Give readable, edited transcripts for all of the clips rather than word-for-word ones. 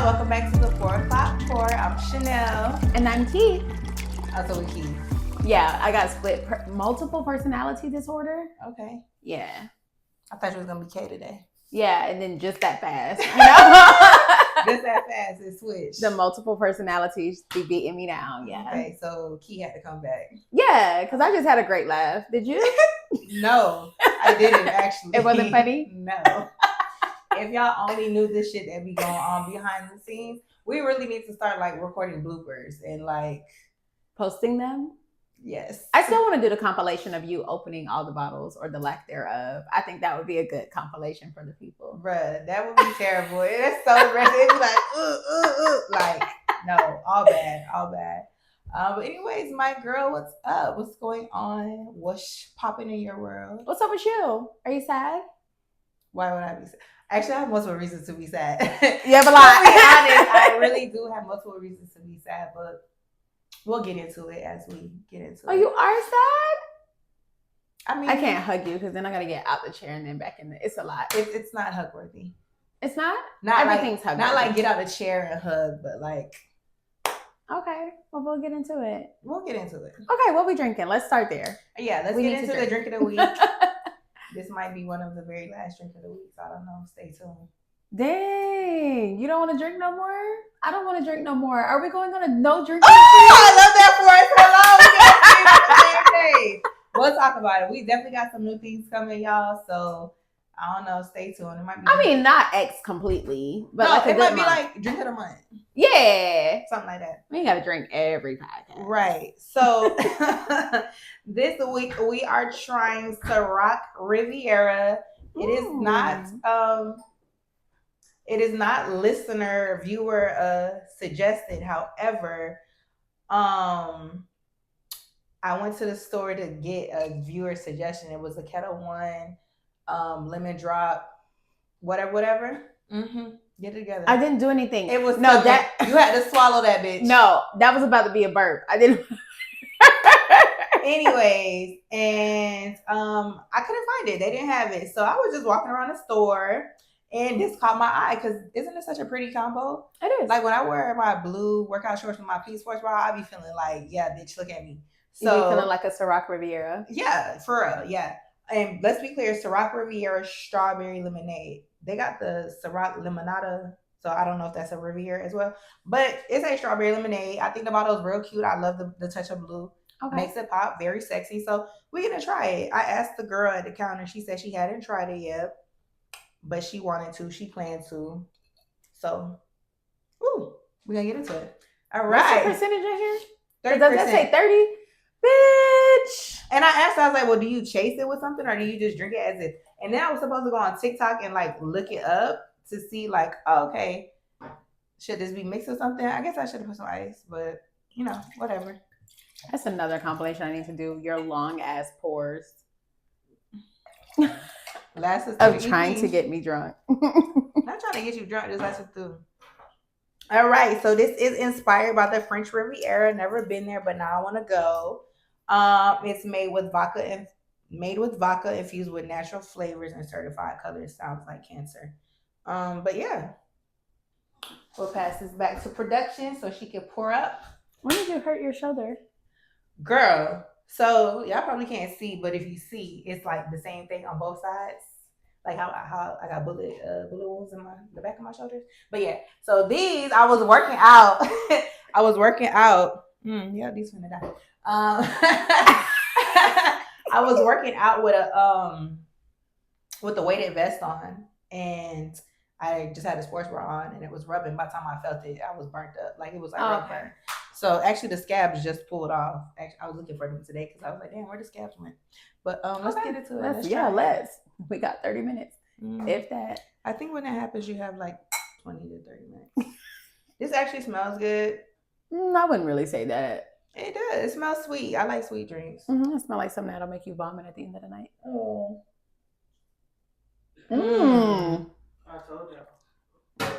welcome back to the 4 o'clock pour. I'm Chanel. And I'm Keith. Also with Keith. Yeah, I got split multiple personality disorder. Okay. Yeah. I thought you was going to be K today. Yeah, and then just that fast. You know? Just that fast, it switched. The multiple personalities be beating me down, yeah. Okay, so Key had to come back. Yeah, because I just had a great laugh. Did you? No, I didn't actually. It wasn't funny? No. If y'all only knew this shit that be going on behind the scenes, we really need to start like recording bloopers and like posting them. Yes. I still want to do the compilation of you opening all the bottles or the lack thereof. I think that would be a good compilation for the people. Bruh, that would be terrible. It's so aggressive. It'd be like, like, no, all bad. But anyways, my girl, what's up? What's going on? What's popping in your world? What's up with you? Are you sad? Why would I be sad? Actually, I have multiple reasons to be sad. You have a lot. To be honest, I really do have multiple reasons to be sad, but we'll get into it as we get into it. Oh, you are sad? I mean, I can't hug you because then I got to get out the chair and then back in the... It's a lot. It's not hug worthy. It's not? Not everything's like, hug not worthy. like get out the chair and hug, but like... Okay, well, we'll get into it. We'll get into it. Okay, what we drinking? Let's start there. Yeah, let's get into the drink of the week. This might be one of the very last drink of the week, so I don't know. Stay tuned. Dang, you don't want to drink no more? I don't want to drink no more. Are we going on a no drink? Oh, I love that for us. Hello, we got the same day. We'll talk about it. We definitely got some new things coming, y'all. So I don't know. Stay tuned. It might be. I mean, not X completely, but no, like it might be month. like drink of the month. Yeah, something like that. We ain't got to drink every podcast, right? So this week we are trying Ciroc Riviera. It is not listener viewer suggested. However, I went to the store to get a viewer suggestion. It was a Ketel One, lemon drop, whatever. Mm-hmm. Get it together. I didn't do anything. It was you had to swallow that bitch. No, that was about to be a burp. I didn't. Anyways, and I couldn't find it. They didn't have it, so I was just walking around the store, and this caught my eye because isn't it such a pretty combo? It is. Like when I wear my blue workout shorts with my P Sports bra, I be feeling like, yeah, bitch, look at me. So you be feeling like a Ciroc Riviera. Yeah, for real, yeah. And let's be clear, Ciroc Riviera strawberry lemonade. They got the Ciroc limonada, so I don't know if that's a Riviera as well. But it's a strawberry lemonade. I think the bottle's real cute. I love the touch of blue. Okay. Makes it pop, very sexy. So we're gonna try it. I asked the girl at the counter. She said she hadn't tried it yet, but she wanted to. She planned to. So, we're gonna get into it. All right. What's the percentage in here? 30%. Does that say 30? Bitch. And I asked, I was like, well, do you chase it with something or do you just drink it as it? And then I was supposed to go on TikTok and like look it up to see like, oh, okay, should this be mixed with something? I guess I should have put some ice, but you know, whatever. That's another compilation I need to do. Your long ass pores. Last of trying to get me drunk. Not trying to get you drunk, just last it through. All right, so this is inspired by the French Riviera. Never been there, but now I want to go. It's made with vodka infused with natural flavors and certified colors. Sounds like cancer. But yeah, we'll pass this back to production so she can pour up. When did you hurt your shoulder? Girl, so y'all probably can't see, but if you see, it's like the same thing on both sides. Like how I got bullet wounds in the back of my shoulders. But yeah, so these I was working out. Yeah, these finna die. I was working out with a weighted vest on, and I just had a sports bra on, and it was rubbing. By the time I felt it, I was burnt up. Like it was like burnt. So actually, the scabs just pulled off. Actually, I was looking for them today because I was like, damn, where the scabs went? But let's get into it. Let's. We got 30 minutes, if that. I think when that happens, you have like 20 to 30 minutes. This actually smells good. I wouldn't really say that. It does. It smells sweet. I like sweet drinks. It smells like something that'll make you vomit at the end of the night. Oh. I told y'all.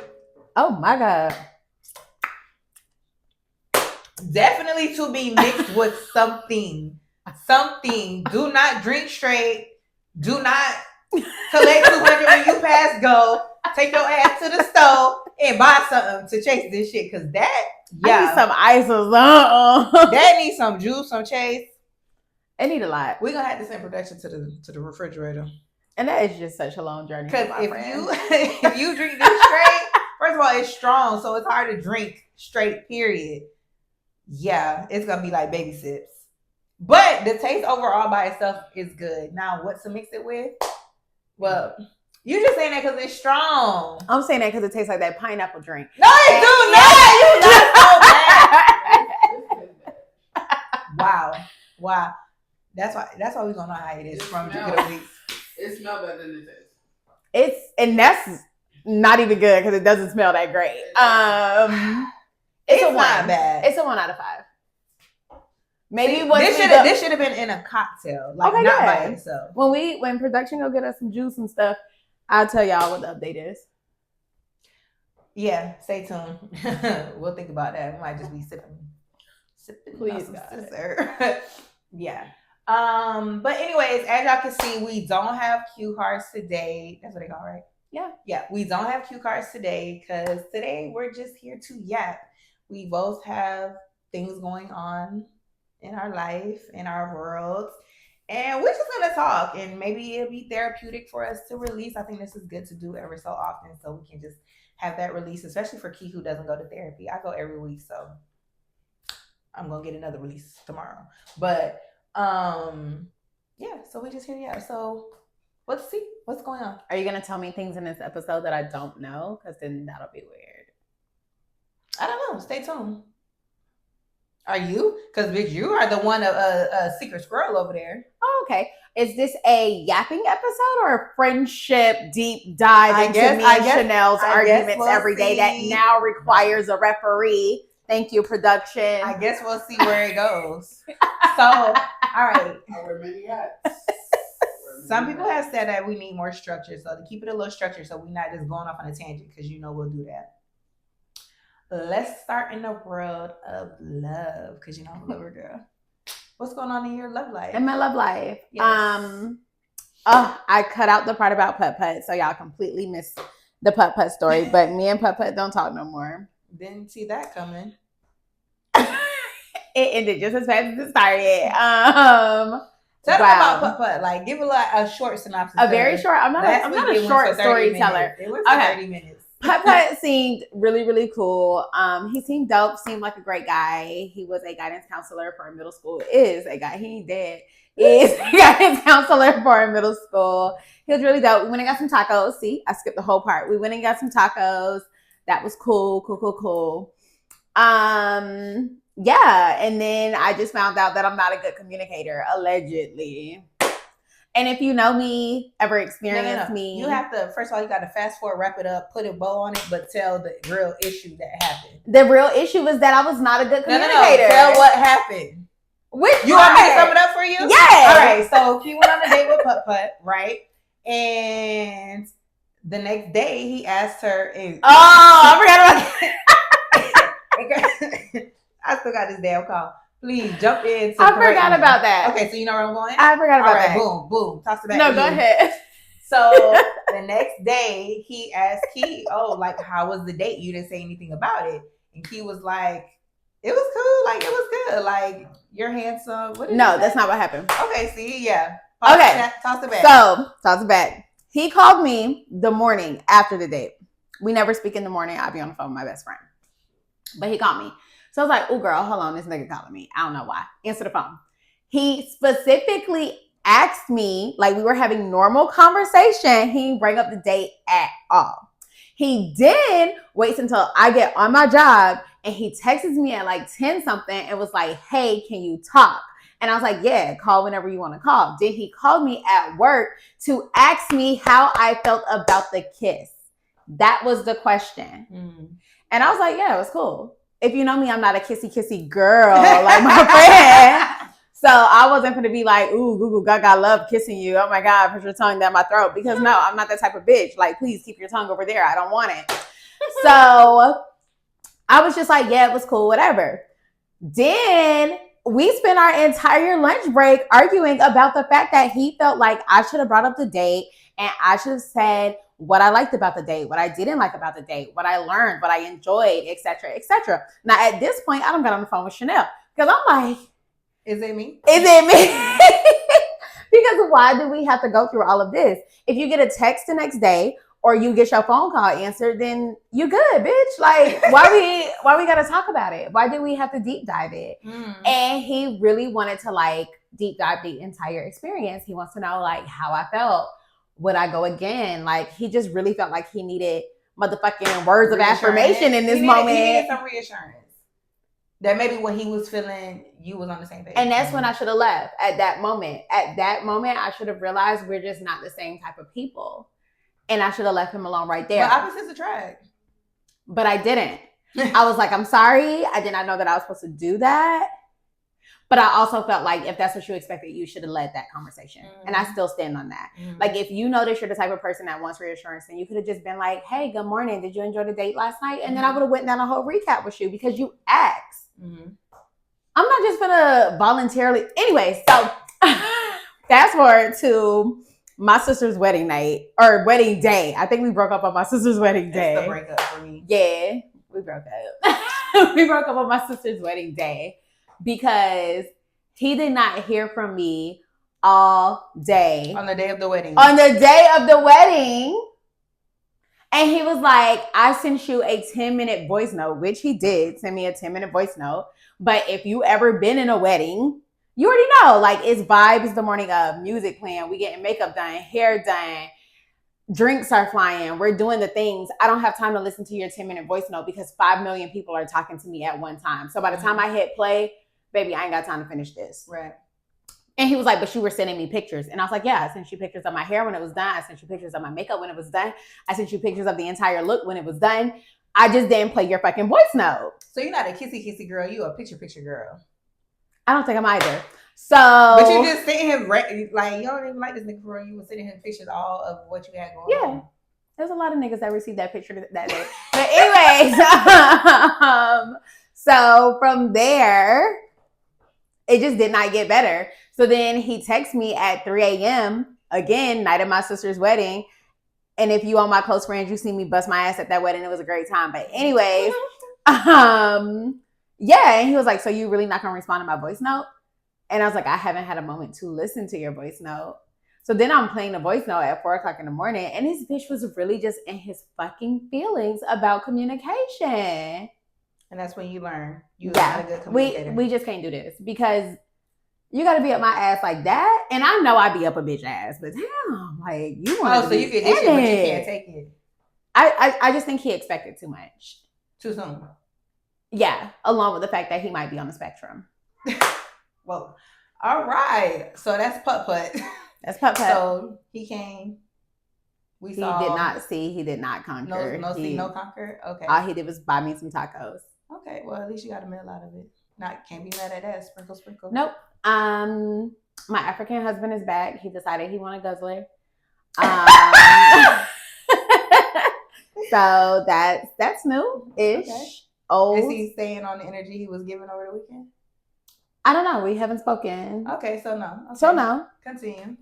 Oh my God. Definitely to be mixed with something. Something. Do not drink straight. Do not collect 200 when you pass go. Take your ass to the stove and buy something to chase this shit, because that, I need some ice or something. that needs some juice, some chase. It need a lot. We're gonna have to send production to the refrigerator. And that is just such a long journey. Because if you drink this straight, first of all, it's strong, so it's hard to drink straight, period. Yeah, it's gonna be like baby sips. But the taste overall by itself is good. Now, what to mix it with? Well, you just saying that because it's strong. I'm saying that because it tastes like that pineapple drink. No, it do not. You not so bad. Wow. That's why we gonna know how it is from drinking a week. It smells better than it tastes. And that's not even good because it doesn't smell that great. It's a 1. Not bad. It's a 1 out of 5. Maybe this should have been in a cocktail, like okay, not by itself. When production go get us some juice and stuff, I'll tell y'all what the update is. Yeah, stay tuned. We'll think about that. We might just be sipping. Please, God. Yeah. But anyways, as y'all can see, we don't have cue cards today. That's what they call, right? Yeah. Yeah, we don't have cue cards today because today we're just here to yap. We both have things going on in our life, in our worlds, and we're just gonna talk, and maybe it'll be therapeutic for us to release. I think this is good to do every so often, so we can just have that release, especially for Key, who doesn't go to therapy. I go every week, so I'm gonna get another release tomorrow. But yeah, so we just here, yeah. So let's see what's going on. Are you gonna tell me things in this episode that I don't know? Because then that'll be weird. I don't know. Stay tuned. Are you? Because bitch, you are the one a secret squirrel over there. Oh, okay. Is this a yapping episode or a friendship deep dive into me and Chanel's arguments every day that now requires a referee? Thank you, production. I guess we'll see where it goes. So, all right. I wear many hats. Some people have said that we need more structure. So to keep it a little structured so we're not just going off on a tangent, because you know we'll do that. Let's start in the world of love, because you know I'm a lover girl. What's going on in your love life? In my love life. Yes. I cut out the part about Putt Putt, so y'all completely missed the Putt Putt story. But me and Putt Putt don't talk no more. Didn't see that coming. It ended just as fast as it started. Tell them about Putt Putt. Like, give a short synopsis. A very short. I'm not a short storyteller. It was 30 minutes. Putt Putt seemed really, really cool. He seemed dope, seemed like a great guy. He was a guidance counselor for a middle school. Is a guy. He ain't dead. Is a guidance counselor for a middle school. He was really dope. We went and got some tacos. See, I skipped the whole part. We went and got some tacos. That was cool. Yeah. And then I just found out that I'm not a good communicator, allegedly. And if you know me, ever experienced me. You have to, first of all, you got to fast forward, wrap it up, put a bow on it, but tell the real issue that happened. The real issue is that I was not a good communicator. No. Tell what happened. Which you want me to sum it up for you? Yeah. All right. So he went on a date with Putt Putt, right? And the next day he asked her. I forgot about it. I still got this damn call. Please jump in. I forgot about that. Okay, so you know where I'm going? I forgot about that. Boom. Toss it back. No, go ahead. So the next day he asked Key, like, how was the date? You didn't say anything about it. And Key was like, it was cool. Like, it was good. Like, you're handsome. No, that's not what happened. Okay, see, yeah. Toss it back. So, toss it back. He called me the morning after the date. We never speak in the morning. I'll be on the phone with my best friend. But he called me. So I was like, oh, girl, hold on. This nigga calling me. I don't know why. Answer the phone. He specifically asked me, like we were having normal conversation. He didn't bring up the date at all. He did wait until I get on my job and he texts me at like 10 something and was like, hey, can you talk? And I was like, yeah, call whenever you want to call. Then he called me at work to ask me how I felt about the kiss. That was the question. And I was like, yeah, it was cool. If you know me, I'm not a kissy girl like my friend. So I wasn't going to be like, ooh, Google Gaga, love kissing you. Oh my God, put your tongue down my throat. Because no, I'm not that type of bitch. Like, please keep your tongue over there. I don't want it. So I was just like, yeah, it was cool, whatever. Then we spent our entire lunch break arguing about the fact that he felt like I should have brought up the date and I should have said, what I liked about the date, what I didn't like about the date, what I learned, what I enjoyed, etc., etc. Now, at this point, I don't get on the phone with Chanel because I'm like, is it me? Is it me? Because why do we have to go through all of this? If you get a text the next day or you get your phone call answered, then you good, bitch. Like, why we gotta talk about it? Why do we have to deep dive it? And he really wanted to like deep dive the entire experience. He wants to know like how I felt. Would I go again? Like, he just really felt like he needed motherfucking words of affirmation in this moment. He needed some reassurance. That maybe what he was feeling, you was on the same page. And that's when I should have left at that moment. At that moment, I should have realized we're just not the same type of people. And I should have left him alone right there. But opposites attract. But I didn't. I was like, I'm sorry. I did not know that I was supposed to do that. But I also felt like if that's what you expected, you should have led that conversation. And I still stand on that. Like, if you notice you're the type of person that wants reassurance, then you could have just been like, hey, good morning. Did you enjoy the date last night? And then I would have went down a whole recap with you because you asked. I'm not just gonna voluntarily. Anyway, so fast forward to my sister's wedding night or wedding day. I think we broke up on my sister's wedding day. It's the breakup for me. Yeah, we broke up. We broke up on my sister's wedding day because he did not hear from me all day. On the day of the wedding. On the day of the wedding. And he was like, I sent you a 10-minute voice note, which he did send me a 10-minute voice note. But if you ever been in a wedding, you already know, like, it's vibes the morning of, music playing, we getting makeup done, hair done, drinks are flying, we're doing the things. I don't have time to listen to your 10-minute voice note because 5 million people are talking to me at one time. So by the time I hit play, baby, I ain't got time to finish this. Right. And he was like, but you were sending me pictures. And I was like, yeah, I sent you pictures of my hair when it was done. I sent you pictures of my makeup when it was done. I sent you pictures of the entire look when it was done. I just didn't play your fucking voice note. So you're not a kissy girl. You a picture girl. I don't think I'm either. So. But you just sitting here, like, you don't even like this nigga for real. You were sitting here pictures all of what you had going on. Yeah. There's a lot of niggas that received that picture that day. But anyways, so from there, it just did not get better. So then he texts me at 3 a.m. again, night of my sister's wedding. And if you on my close friends, you see me bust my ass at that wedding. It was a great time. But anyways, yeah. And he was like, so you really not going to respond to my voice note? And I was like, I haven't had a moment to listen to your voice note. So then I'm playing the voice note at 4 o'clock in the morning. And this bitch was really just in his fucking feelings about communication. And that's when you learn you're not a good communicator. We just can't do this because you got to be up my ass like that. And I know I be up a bitch ass, but damn, like you want so you can dish it, but you can't take it. I just think he expected too much. Too soon. Yeah, along with the fact that he might be on the spectrum. Well, all right. So that's putt-putt. That's putt-putt. So he came. He did not see. He did not conquer. No see, no conquer? Okay. All he did was buy me some tacos. Okay, well, at least you got a meal out of it. Can't be mad at that. Sprinkle, sprinkle. Nope. My African husband is back. He decided he wanted guzzler. So that's new-ish. Okay. Old. Is he staying on the energy he was giving over the weekend? I don't know. We haven't spoken. Okay, so no. Okay. So no. Continue.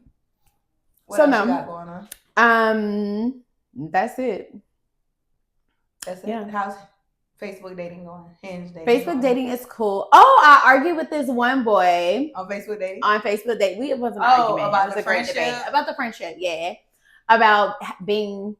What else you got going on? That's it. That's it. Yeah. How's Facebook dating going? Hinge dating. Facebook dating is cool. Oh, I argued with this one boy on Facebook dating. It wasn't an argument. About it was the a great friendship. debate about the friendship. Yeah, about being.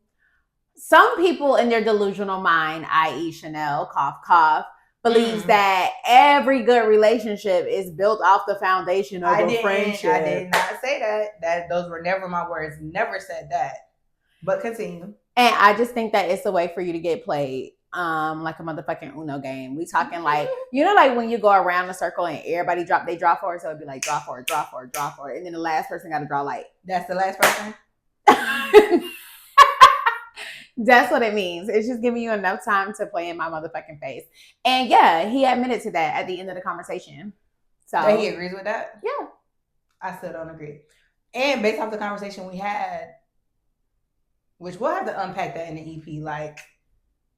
Some people in their delusional mind, i.e., Chanel, cough, cough, believes that every good relationship is built off the foundation of a friendship. I did not say that. Those were never my words. Never said that. But continue. And I just think that it's a way for you to get played. Like a motherfucking Uno game. We talking like, like when you go around the circle and everybody draw for it, so it'd be like draw for it, draw for it, draw for it. And then the last person got to draw like. That's the last person? That's what it means. It's just giving you enough time to play in my motherfucking face. And yeah, he admitted to that at the end of the conversation. So that he agrees with that? Yeah. I still don't agree. And based off the conversation we had, which we'll have to unpack that in the EP, like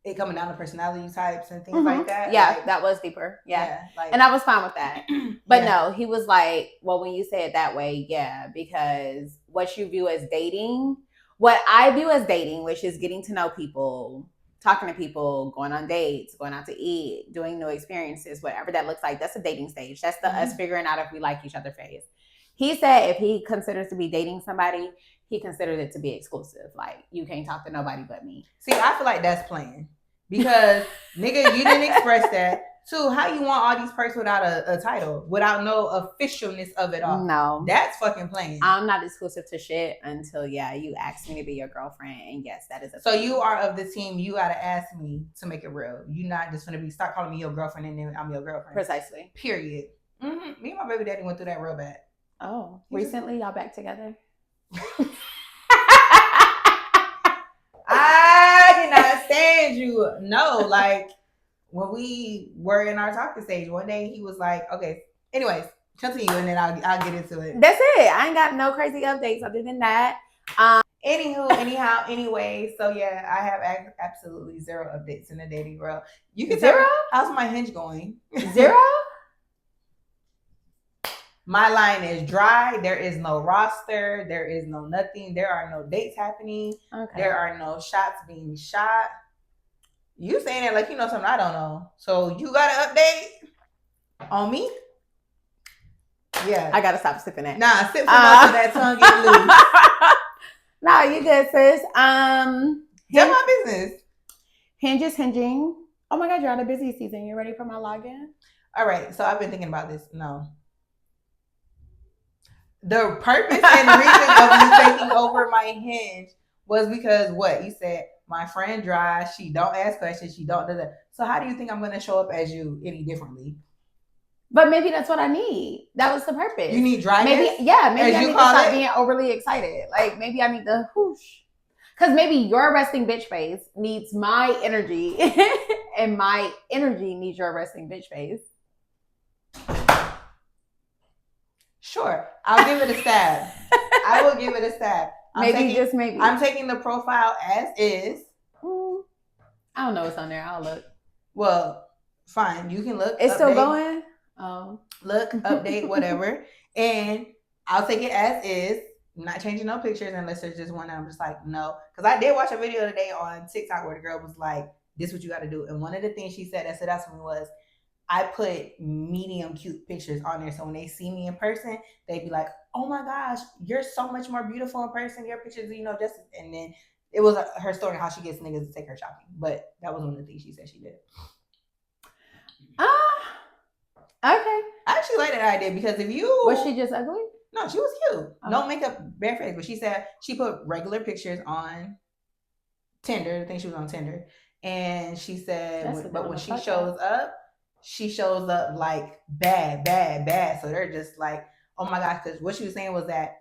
it coming down to personality types and things like that. Yeah, like, that was deeper. Yeah. And I was fine with that. But no, he was like, well, when you say it that way, yeah, because what you view as dating what I view as dating, which is getting to know people, talking to people, going on dates, going out to eat, doing new experiences, whatever that looks like, that's a dating stage. That's the us figuring out if we like each other phase. He said if he considers to be dating somebody, he considered it to be exclusive. Like, you can't talk to nobody but me. See, I feel like that's playing. Because, nigga, you didn't express that. Two, how you want all these perks without a title, without no officialness of it all? No. That's fucking playing. I'm not exclusive to shit until, you ask me to be your girlfriend. And yes, that is a So you are of the team, you gotta ask me to make it real. You're not just gonna start calling me your girlfriend and then I'm your girlfriend. Precisely. Period. Mm-hmm. Me and my baby daddy went through that real bad. Oh, recently y'all back together? I cannot stand you. No, like when we were in our talking stage, one day he was like, okay, anyways, continue and then I'll get into it. That's it. I ain't got no crazy updates other than that. Anywho, anyhow, anyway, so yeah, I have absolutely zero updates in the dating world. You can zero? How's my hinge going? Zero? My line is dry. There is no roster. There is no nothing. There are no dates happening. Okay. There are no shots being shot. You saying it like you know something I don't know. So you got an update on me? Yeah. I gotta stop sipping it. Nah, sip some more so that tongue get loose. No, you good, sis. Tell my business. Hinge is hinging. Oh my God, you're on a busy season. You ready for my login? All right, so I've been thinking about this. No. The purpose and reason of you taking over my Hinge was because what? You said, my friend dry, she don't ask questions, she don't do that. So how do you think I'm going to show up as you any differently? But maybe that's what I need. That was the purpose. You need dryness? Maybe I need to stop being overly excited. Like, maybe I need to whoosh. Because maybe your resting bitch face needs my energy and my energy needs your resting bitch face. Sure. I'll give it a stab. I will give it a stab. Maybe. I'm taking the profile as is. I don't know what's on there. I'll look. Well, fine. You can look. It's update, still going? Oh. Look, update, whatever. And I'll take it as is. I'm not changing no pictures unless there's just one. I'm just like, no. Because I did watch a video today on TikTok where the girl was like, this is what you got to do. And one of the things she said that stood out to me was, I put medium cute pictures on there. So when they see me in person, they'd be like, oh my gosh, you're so much more beautiful in person. Your pictures, just, and then it was her story how she gets niggas to take her shopping. But that was one of the things she said she did. Okay. I actually like that idea because if you... Was she just ugly? No, she was cute. Okay. No makeup, bare face. But she said she put regular pictures on Tinder. I think she was on Tinder. And she said, but when she shows up like bad. So they're just like, oh my gosh. Because what she was saying was that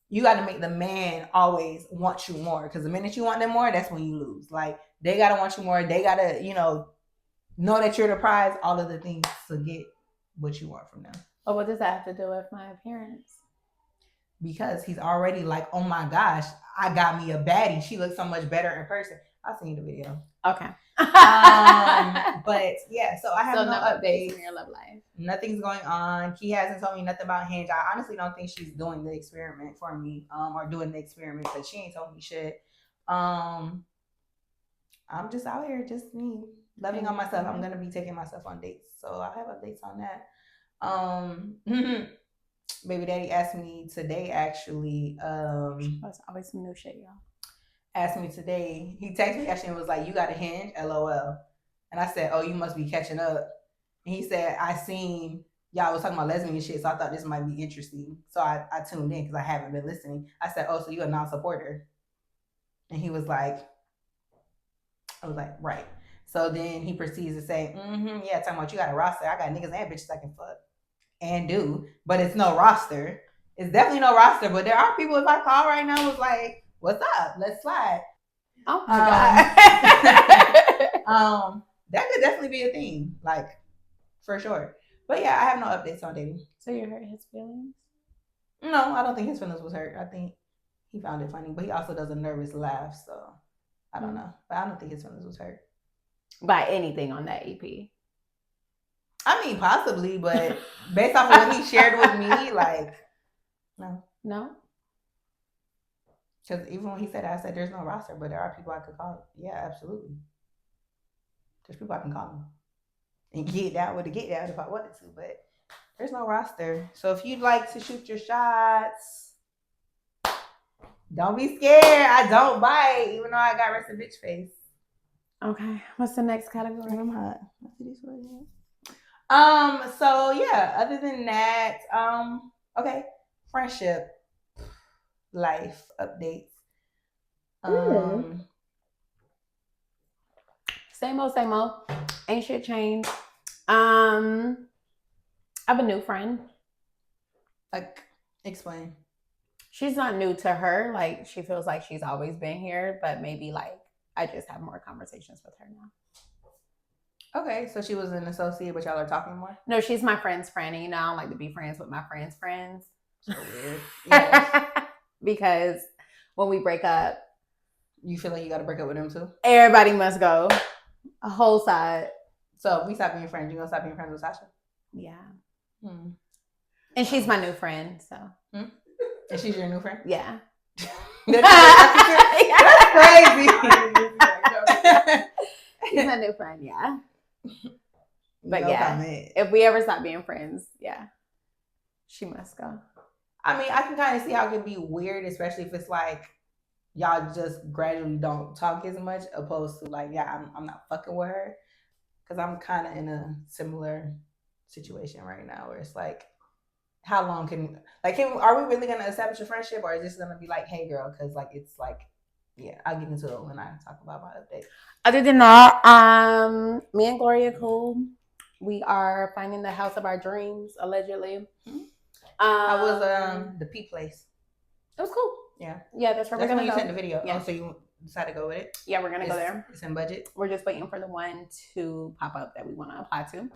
you got to make the man always want you more. Because the minute you want them more, that's when you lose. Like, they got to want you more. They got to, know that you're the prize. All of the things to get what you want from them. Oh, what does that have to do with my appearance? Because he's already like, oh my gosh, I got me a baddie. She looks so much better in person. I'll send you the video. Okay. But yeah, so I have no updates in your love life. Nothing's going on. He hasn't told me nothing about Hinge. I honestly don't think she's doing the experiment for me, or doing the experiment because she ain't told me shit. I'm just out here, just me, loving on myself. I'm gonna be taking myself on dates, so I'll have updates on that. Baby daddy asked me today, actually. That's always some new shit, y'all. Asked me today. He texted me actually and was like, "You got a Hinge? LOL." And I said, "Oh, you must be catching up." And he said, "I seen y'all was talking about lesbian shit, so I thought this might be interesting. So I tuned in because I haven't been listening." I said, "Oh, so you a non-supporter?" And he was like, I was like, "Right." So then he proceeds to say, yeah, talking about you got a roster. I got niggas and bitches I can fuck and do, but it's no roster. It's definitely no roster, but there are people, if I call right now, was like, what's up? Let's slide. Oh my God. That could definitely be a thing, like, for sure. But yeah, I have no updates on dating. So you hurt his feelings? No, I don't think his feelings was hurt. I think he found it funny, but he also does a nervous laugh, so I don't know. But I don't think his feelings was hurt. By anything on that EP? I mean, possibly, but based off of what he shared with me, like, no. No? Because even when he said that, I said there's no roster, but there are people I could call. Yeah, absolutely. There's people I can call them and get down with the get down if I wanted to, but there's no roster. So if you'd like to shoot your shots, don't be scared. I don't bite, even though I got rested bitch face. Okay. What's the next category? I'm hot. So yeah, other than that, okay, friendship, life updates. Same old. Ain't shit changed. I have a new friend. Like, explain. She's not new to her. Like, she feels like she's always been here, but maybe like I just have more conversations with her now. Okay, so she was an associate, but y'all are talking more? No, she's my friend's friend, and you know I don't like to be friends with my friends' friends. So weird. Yes. Because when we break up, you feel like you got to break up with him too? Everybody must go. A whole side. So if we stop being friends, you gonna stop being friends with Sasha? Yeah. And she's my new friend, so. And she's your new friend? Yeah. That's crazy. She's my new friend, yeah. But no yeah, comment. If we ever stop being friends, yeah, she must go. I mean, I can kind of see how it can be weird, especially if it's like y'all just gradually don't talk as much, opposed to like, yeah, I'm not fucking with her, because I'm kind of in a similar situation right now where it's like, how long are we really gonna establish a friendship, or is this gonna be like, hey girl, because like it's like, yeah, I'll get into it when I talk about my update. Other than that, me and Gloria cool. We are finding the house of our dreams, allegedly. How was the P place? It was cool. Yeah, that's where we're gonna go. You sent the video. Yeah. Oh, so you decided to go with it? Yeah, we're gonna go there. It's in budget. We're just waiting for the one to pop up that we want to apply to.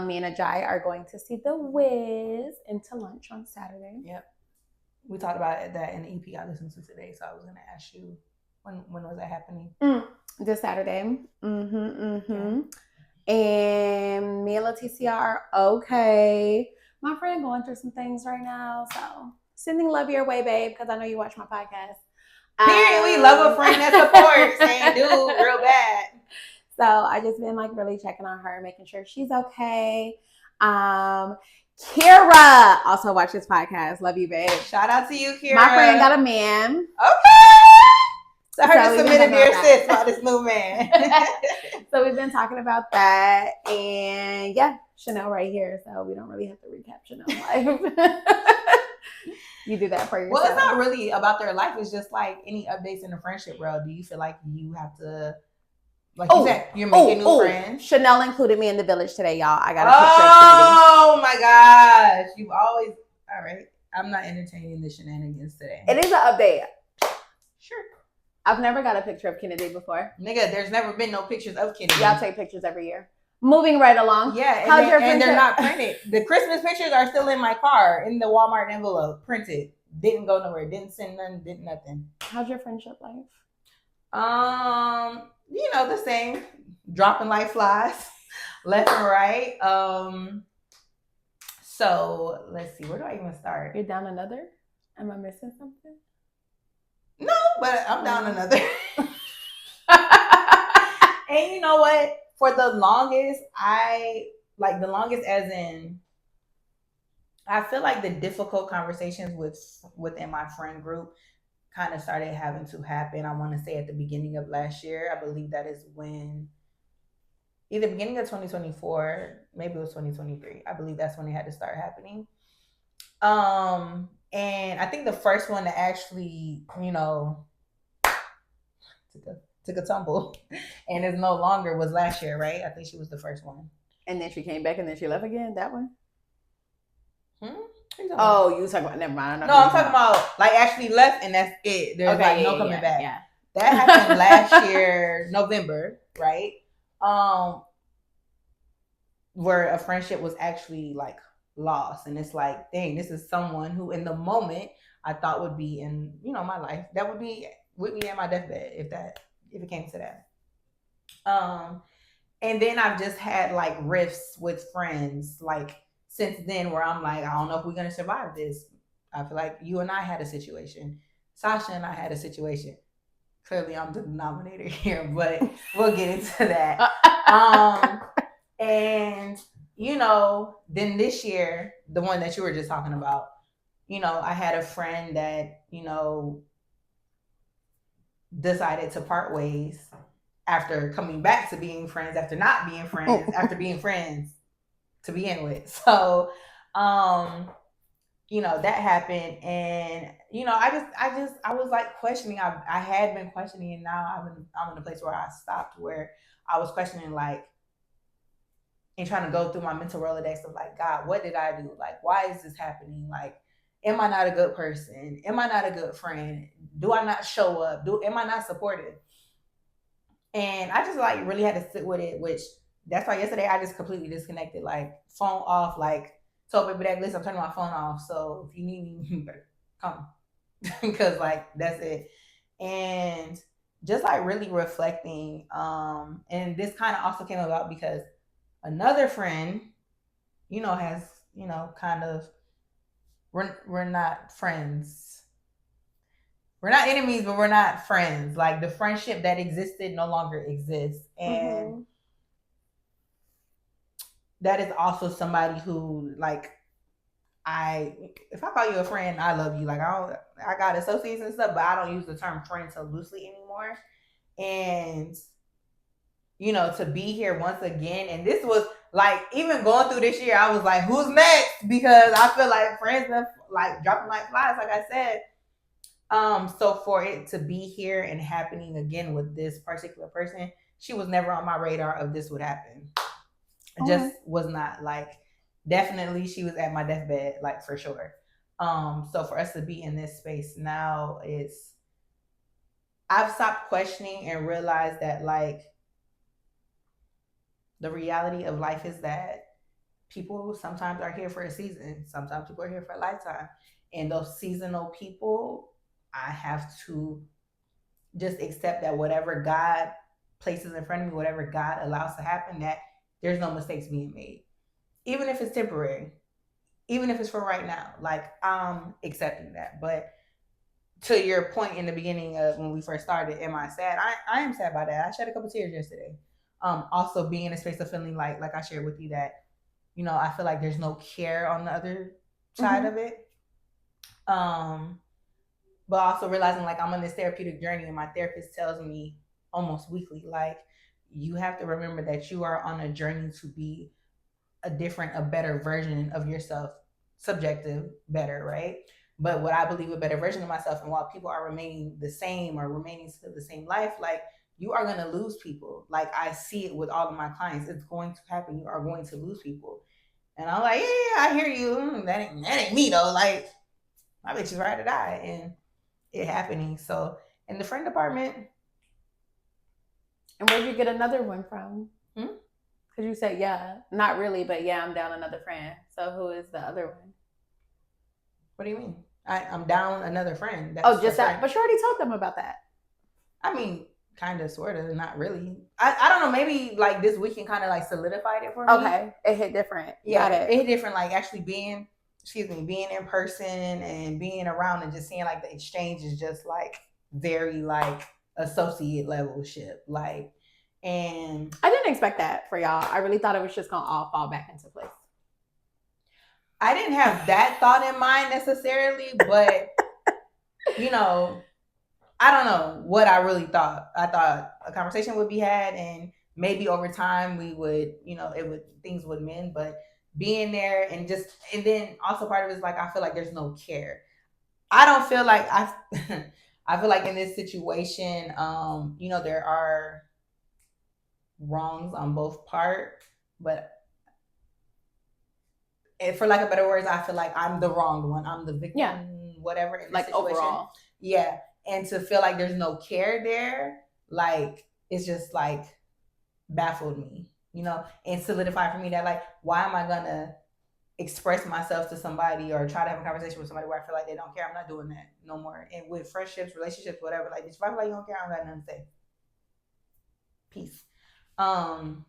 Me and Ajay are going to see The Wiz into lunch on Saturday. Yep. We talked about that in the EP I listened to today, so I was gonna ask you when was that happening? This Saturday. Yeah. And me and Leticia are okay. My friend going through some things right now, so sending love your way, babe, because I know you watch my podcast. Period. We love a friend that supports and do real bad. So I just been like really checking on her, making sure she's okay. Kira also watch this podcast. Love you, babe. Shout out to you, Kira. My friend got a man. Okay. So her to submit a dear sis about this new man. So we've been talking about that, and yeah, Chanel right here. So we don't really have to recap Chanel's life. You do that for yourself. Well, it's not really about their life. It's just like any updates in the friendship world. Do you feel like you have to? Like you said, you're making new friends. Chanel included me in the village today, y'all. I got a picture of Kennedy. Oh my gosh. You've always all right. I'm not entertaining the shenanigans today. It is an update. Sure. I've never got a picture of Kennedy before. Nigga, there's never been no pictures of Kennedy. Y'all take pictures every year. Moving right along. Yeah, and they're not printed. The Christmas pictures are still in my car in the Walmart envelope, printed. Didn't go nowhere. Didn't send none. Did nothing. How's your friendship life? You know, the same. Dropping like flies, left and right. So let's see. Where do I even start? You're down another? Am I missing something? No, but I'm down another. And you know what? For the longest, as in, I feel like the difficult conversations within my friend group kind of started having to happen. I want to say at the beginning of last year. I believe that is when, either beginning of 2024, maybe it was 2023. I believe that's when it had to start happening. And I think the first one that actually, took a tumble and is no longer was last year, right? I think she was the first one. And then she came back and then she left again? That one? Oh, you talking about, never mind. No, I'm talking about like actually left and that's it. There's no coming back. Yeah. That happened last year, November, right? Where a friendship was actually like lost. And it's like, dang, this is someone who in the moment I thought would be in, my life. That would be with me at my deathbed if it came to that. And then I've just had like rifts with friends like since then where I'm like, I don't know if we're gonna survive this. I feel like you and I had a situation. Sasha and I had a situation. Clearly, I'm the denominator here, but we'll get into that. And then this year, the one that you were just talking about, I had a friend that decided to part ways after coming back to being friends, after not being friends, after being friends to begin with. So, that happened, and I was like questioning. I had been questioning, and now I'm in a place where I stopped, where I was questioning, like, and trying to go through my mental Rolodex of like, God, what did I do? Like, why is this happening? Like, am I not a good person? Am I not a good friend? Do I not show up? Am I not supportive? And I just like really had to sit with it, which that's why yesterday I just completely disconnected, like phone off, like told baby that listen, I'm turning my phone off. So if you need me, you better come. Because like that's it. And just like really reflecting. And this kind of also came about because another friend, has, kind of we're not friends. We're not enemies, but we're not friends. Like the friendship that existed no longer exists. And that is also somebody who, like, if I call you a friend, I love you. Like I got associates and stuff, but I don't use the term friend so loosely anymore. And to be here once again, and this was like even going through this year, I was like, who's next? Because I feel like friends are like dropping like flies, like I said. So for it to be here and happening again with this particular person, she was never on my radar of this would happen. It just was not, like, definitely she was at my deathbed, like for sure. So for us to be in this space now I've stopped questioning and realized that, like, the reality of life is that people sometimes are here for a season, sometimes people are here for a lifetime. And those seasonal people, I have to just accept that whatever God places in front of me, whatever God allows to happen, that there's no mistakes being made. Even if it's temporary, even if it's for right now, like I'm accepting that. But to your point in the beginning of when we first started, am I sad? I am sad by that. I shed a couple tears yesterday. Also being in a space of feeling like I shared with you that, I feel like there's no care on the other side of it. But also realizing like I'm on this therapeutic journey and my therapist tells me almost weekly, like, you have to remember that you are on a journey to be a better version of yourself. Subjective, better, right? But what I believe a better version of myself, and while people are remaining the same or remaining to the same life, like, you are going to lose people. Like, I see it with all of my clients. It's going to happen. You are going to lose people. And I'm like, yeah, I hear you. That ain't me though. Like, my bitch is ready to die. And it happening. So in the friend department. And where'd you get another one from? Because you said, yeah, not really, but yeah, I'm down another friend. So who is the other one? What do you mean? I'm down another friend. That's just that. But you already told them about that. I mean, kind of, sort of, not really. I don't know. Maybe like this weekend kind of like solidified it for me. Okay, it hit different. Yeah, it hit different. Like actually being in person and being around and just seeing like the exchange is just like very like associate level shit. Like, and I didn't expect that for y'all. I really thought it was just gonna all fall back into place. I didn't have that thought in mind necessarily, but I don't know what I really thought. I thought a conversation would be had, and maybe over time we would, things would mend. But being there and then also part of it is like I feel like there's no care. I don't feel like I feel like in this situation, there are wrongs on both parts, but for lack of better words, I feel like I'm the wronged one. I'm the victim, whatever. In like situation. Overall. Yeah. And to feel like there's no care there, like, it's just like baffled me, and solidified for me that, like, why am I gonna express myself to somebody or try to have a conversation with somebody where I feel like they don't care? I'm not doing that no more. And with friendships, relationships, whatever, like, if I feel like you don't care, I don't got nothing to say. Peace. So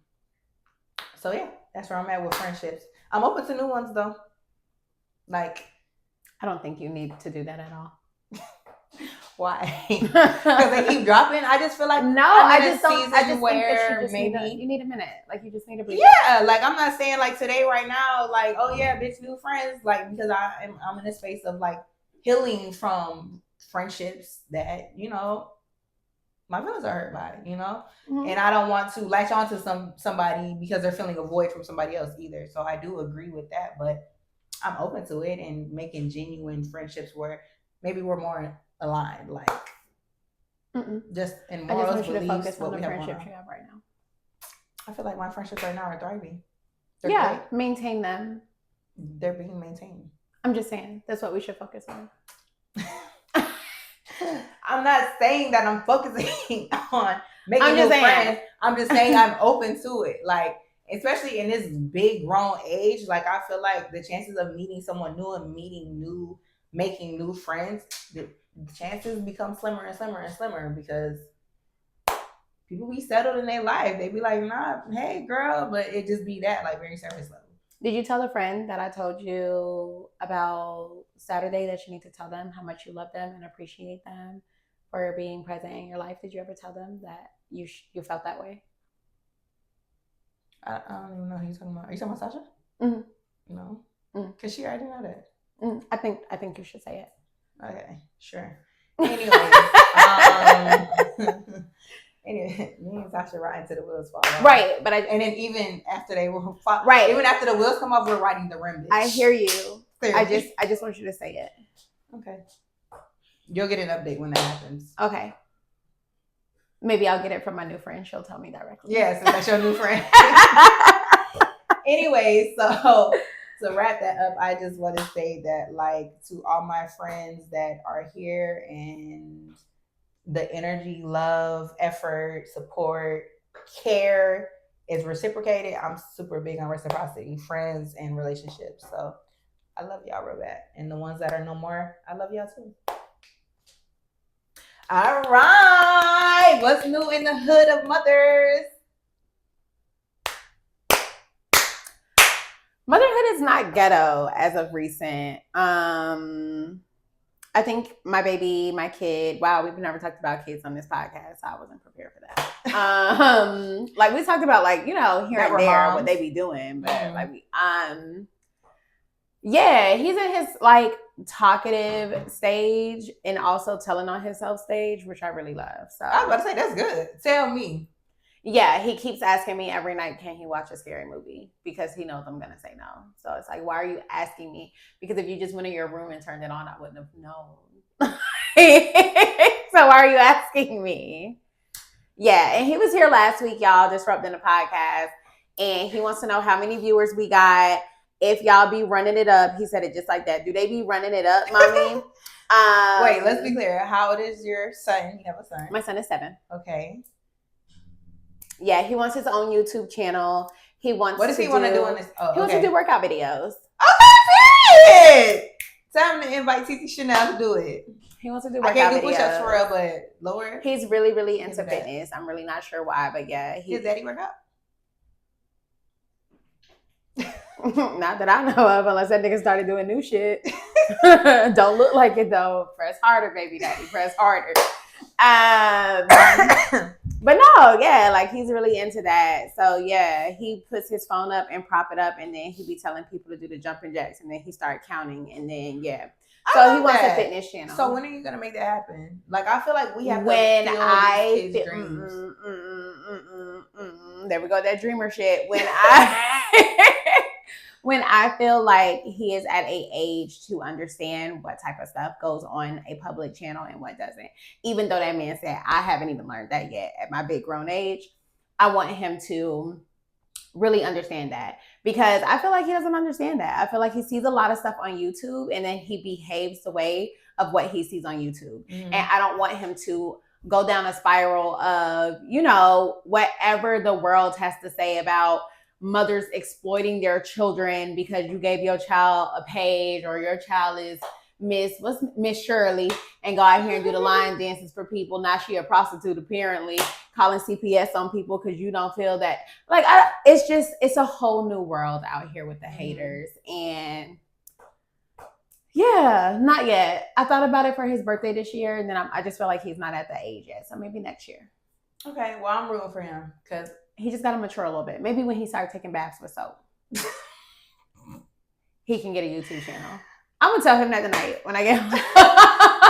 yeah, that's where I'm at with friendships. I'm open to new ones though. Like, I don't think you need to do that at all. Why? Because they keep dropping. I just feel like no, I just don't. I just think that you just maybe you need a minute. Like you just need to breathe. yeah, like I'm not saying like today right now, like oh yeah, bitch, new friends, like because I'm in a space of like healing from friendships that my feelings are hurt by, Mhm. and I don't want to latch on to somebody because they're feeling a void from somebody else either. So I do agree with that, but I'm open to it and making genuine friendships where maybe we're more aligned, like just in I just morals, want you to beliefs, focus on what the we have going friendships on. you have right now. I feel like my friendships right now are thriving. They're Yeah, great. maintain them. They're being maintained. I'm just saying that's what we should focus on. I'm not saying that I'm focusing on making just new saying. friends. I'm just saying I'm open to it. Like, especially in this big grown age, like I feel like the chances of meeting someone new and making new friends, the chances become slimmer and slimmer and slimmer because people be settled in their life. They be like, nah, hey girl, but it just be that like very surface level. Did you tell a friend that I told you about Saturday that you need to tell them how much you love them and appreciate them for being present in your life? Did you ever tell them that you felt that way? I don't even know who you're talking about. Are you talking about Sasha? Mm-hmm. No, because she already know that. I think you should say it. Okay, sure. Anyway, anyway, me and Sasha ride into the wheels fall off. Right, but and then even after they were right, even after the wheels come off, we're riding the rim. Bitch. I hear you. Clearly. I just want you to say it. Okay. You'll get an update when that happens. Okay. Maybe I'll get it from my new friend. She'll tell me directly. Yeah, since that's your new friend. Anyway, so to wrap that up, I just want to say that, like, to all my friends that are here and the energy, love, effort, support, care is reciprocated. I'm super big on reciprocity, friends and relationships. So I love y'all real bad. And the ones that are no more, I love y'all too. All right. What's new in the hood of mothers? Motherhood is not ghetto as of recent. I think my baby, my kid, wow, we've never talked about kids on this podcast. So I wasn't prepared for that. Like we talked about like, here and there what they be doing, but like yeah, he's in his like talkative stage and also telling on himself stage, which I really love. So I was about to say that's good. Tell me. Yeah, he keeps asking me every night, can he watch a scary movie? Because he knows I'm going to say no. So it's like, why are you asking me? Because if you just went in your room and turned it on, I wouldn't have known. So why are you asking me? Yeah, and he was here last week, y'all, disrupting the podcast. And he wants to know how many viewers we got. If y'all be running it up, he said it just like that. Do they be running it up, mommy? Wait, let's be clear. How old is your son? You have a son? My son is 7. Okay. Yeah, he wants his own YouTube channel. He wants. What does he want to do on this? He wants to do workout videos. Okay, period. Tell him to invite Titi Chanel to do it. He wants to do workout videos. I can't do push-ups for real, but lower. He's really, really into fitness. I'm really not sure why, but yeah. His daddy work out? Not that I know of, unless that nigga started doing new shit. Don't look like it though. Press harder, baby daddy. Press harder. But no, yeah, like he's really into that. So yeah, he puts his phone up and prop it up, and then he be telling people to do the jumping jacks, and then he started counting, and then yeah. So he wants a fitness channel. So when are you gonna make that happen? Like I feel like we have when to feel I these dreams. There we go, that dreamer shit. When I feel like he is at a age to understand what type of stuff goes on a public channel and what doesn't. Even though that man said, I haven't even learned that yet at my big grown age. I want him to really understand that because I feel like he doesn't understand that. I feel like he sees a lot of stuff on YouTube and then he behaves the way of what he sees on YouTube. And I don't want him to go down a spiral of, whatever the world has to say about mothers exploiting their children because you gave your child a page or your child is Miss Shirley and go out here and do the line dances for people. Now she a prostitute apparently, calling CPS on people because you don't feel that. Like it's a whole new world out here with the haters. And Yeah, not yet. I thought about it for his birthday this year, and then I just feel like he's not at the age yet. So maybe next year. Okay, well, I'm rooting for him because he just got to mature a little bit. Maybe when he starts taking baths with soap, he can get a YouTube channel. I'm gonna tell him that tonight when I get home.